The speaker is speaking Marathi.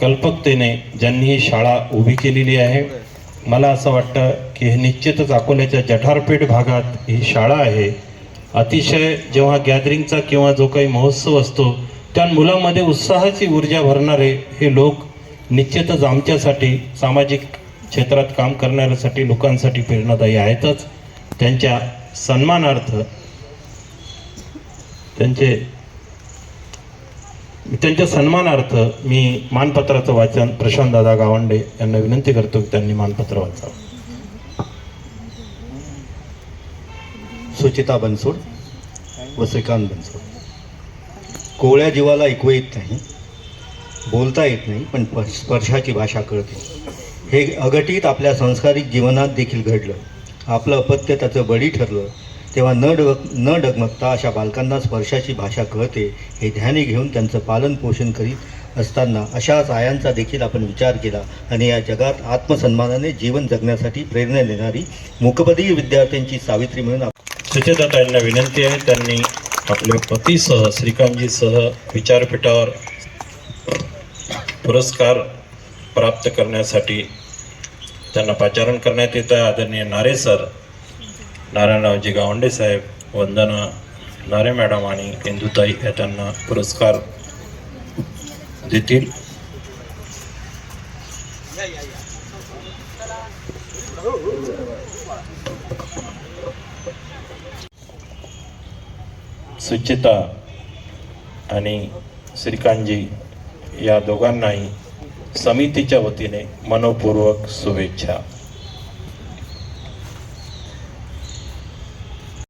कल्पकतेने ज्यांनी ही शाळा उभी केलेली आहे, मला असं वाटतं की हे निश्चितच अकोल्याच्या जठारपेठ भागात ही शाळा आहे. अतिशय जेव्हा गॅदरिंगचा किंवा जो काही महोत्सव असतो त्या मुलांमध्ये उत्साहाची ऊर्जा भरणारे हे लोक निश्चितच आमच्यासाठी सामाजिक क्षेत्रात काम करणाऱ्यासाठी लोकांसाठी प्रेरणादायी आहेतच. त्यांच्या सन्मानार्थ त्यांच्या सन्मानार्थ मी मानपत्राचं वाचन प्रशांतदादा गावंडे यांना विनंती करतो की त्यांनी मानपत्र वाचावं. सुचिता बनसोड व श्रीकांत बनसोड. कोवळ्या जीवाला ऐकू येत नाही, बोलता येत नाही, पण स्पर्शाची भाषा कळते. हे अघटित आपल्या सांस्कारिक जीवनात देखील घडलं. आपलं अपत्य त्याचं बळी ठरलं तेव्हा न डगमगता अशा बालकांना स्पर्शाची भाषा कळते हे ध्यानी घेऊन त्यांचं पालन पोषण करीत असताना अशाच आयांचा देखील आपण विचार केला आणि या जगात आत्मसन्मानाने जीवन जगण्यासाठी प्रेरणा देणारी मूकबधीर विद्यार्थ्यांची सावित्री म्हणून सुचेताताईंना विनंती आहे त्यांनी आपल्या पतीसह श्रीकांतजीसह विचारपीठावर पुरस्कार प्राप्त करण्यासाठी त्यांना पाचारण करण्यात येतं. आदरणीय नारे सर, नारायणरावजी गावंडे साहेब, वंदना नारे मॅडम आणि इंदुताई या त्यांना पुरस्कार देतील. सुचिता आणि श्रीकांतजी या दोघांनाही समितीच्या वतीने मनोपूर्वक शुभेच्छा.